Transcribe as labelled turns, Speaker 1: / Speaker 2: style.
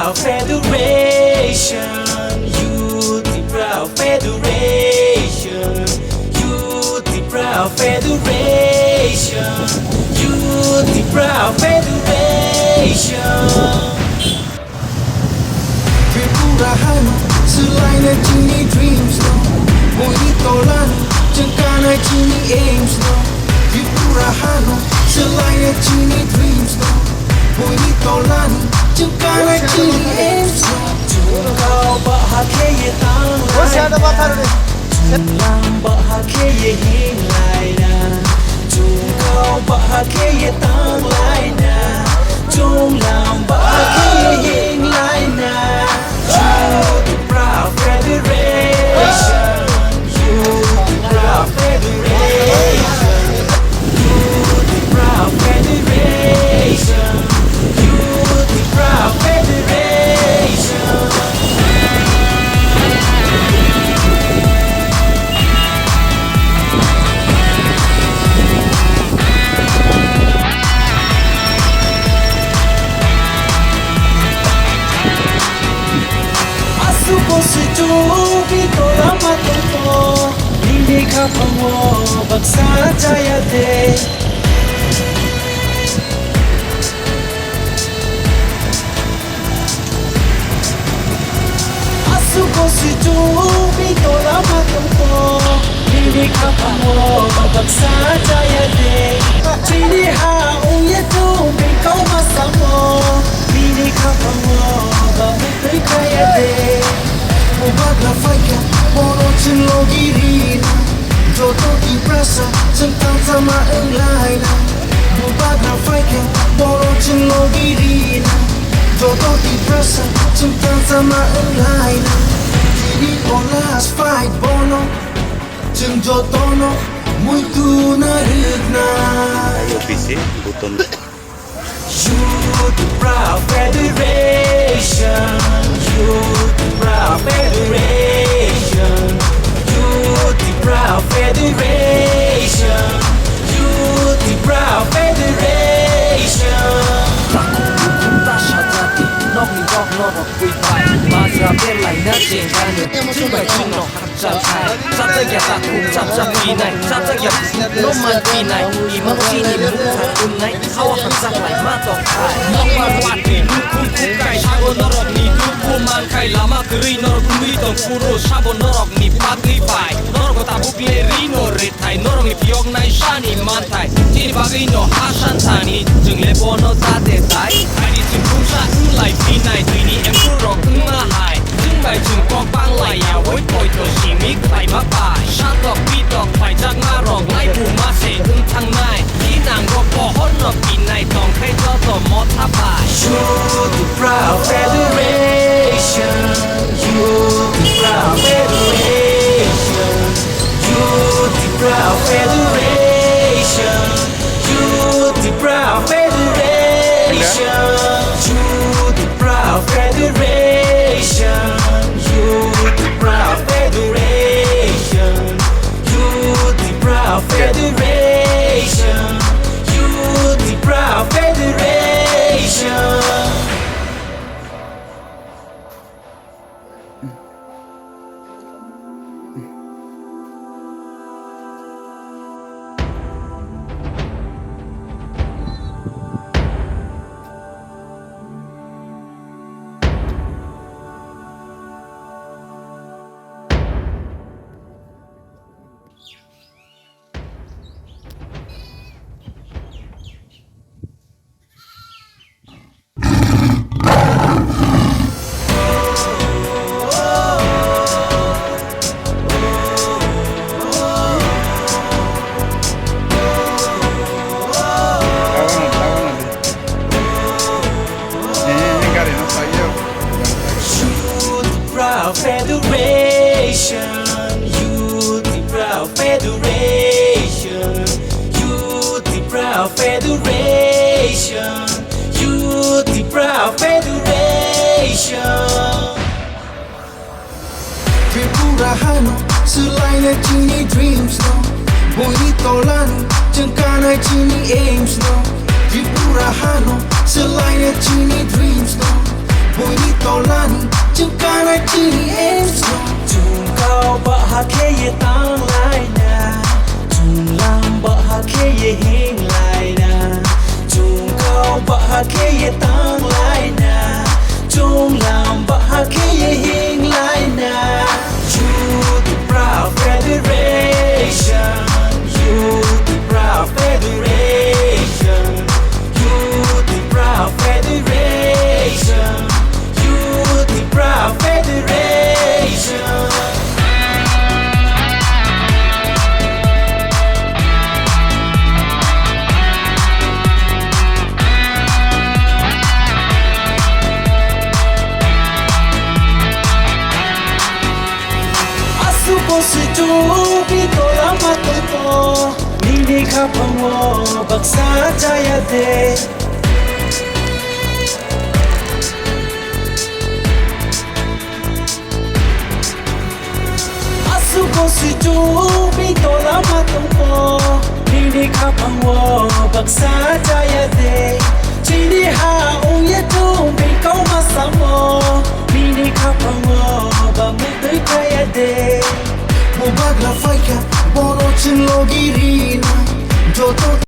Speaker 1: Proud Federation, Youth Proud Federation, Youth Proud Federation, Youth Proud Federation.
Speaker 2: Kekurahan selain Genie dreams no, Monitolan jengkana Genie aims no. Kekurahan selain Genie dreams no, Monitolan jengkana Genie aims no.
Speaker 1: Kau bahagia tang lain, Tulang bahagia hing lain. Kau bahagia tang lain, Tulang bahagia hing lain. Youth Proud Federation, Youth Proud Federation, Youth Proud Federation, Youth Proud Federation. Suposto bito ramatong hindi ka pango bagsa jayate. Suposto bito ramatong hindi ka pango bagsa jayate. Chini ha uyetu bikaw masamo hindi ka pango bagay kayate.
Speaker 2: Mubagla faika Moro chinlo girina Joto di prasa Sentang sama englaina Mubagla faika Moro chinlo girina Joto di prasa Sentang sama englaina Kini olas fight bono Jeng jotono Muito na rigna
Speaker 3: PC buton
Speaker 1: Youth Proud Federation, Youth Proud Federation, Youth Proud Federation, Youth Proud Federation.
Speaker 4: Tasha Tati, Nok ni Dok Norok Wipai, Mazra Belai Najin Ganu, Jumbai Chino Hapjal Hai, Sabta Gyata Kum Sabta Pinai, Sabta Gyata Noman Pinai, Imam Chini Mutan Unai, Hawa Hamzak Lai Matok Hai, Nokman Wati, Lukum Kukai, Shago Norok ni Lukum Mankai, Lama Keri Norok Kumitong Kuro, Shabo Norok ni Pagi Pai, Norok Tabuk Le Rino Ritai, Norok ni Piok Nai Shani Mantai, Jini Bagino Hashan Tani, Jung Le Bono Zate Tai, Hari Jim Kumsha Unlai Pinai, Tini Emurok Unahai, Jungbai Jung Kok Bang Lai Ya Woi Poi To Shimik Lai Mapai, Shatok Pitok Pai Jak Marok Lai Bumase Untang Nai, Kinang Rok Pohon Nok Pinai Tong Kai Joto Motapai.
Speaker 1: Youth Proud Federation, Youth Proud Federation, Youth Proud Federation, Youth Proud Federation, Youth Proud Federation, Youth Proud Federation, Youth Proud Federation, Youth Proud Federation. Federation, Youth Proud Federation, Youth Proud Federation, Youth Proud Federation.
Speaker 2: Kekurahan selain Genie dreams no, Monitolan jengkana Genie aims no. Kekurahan selain Genie dreams no, Monitolan tolani chukana chini enso
Speaker 1: chung cao ba ha ke ye tang lai na chung lam ba ha ke ye hing lai na chung cao ba ha ke ye tang lai na chung lam ba ha ke ye hing lai na Youth Proud Federation Youth Proud Federation Youth Proud Federation Youth Proud Federation Supposed to be tola matoto Nini kapango baksa jaya de Supposed to be tola matoto Nini kapango baksa jaya de Chini ha uye tu be kau masamo Nini kapango ba mutu kaya de
Speaker 2: Mubagla faika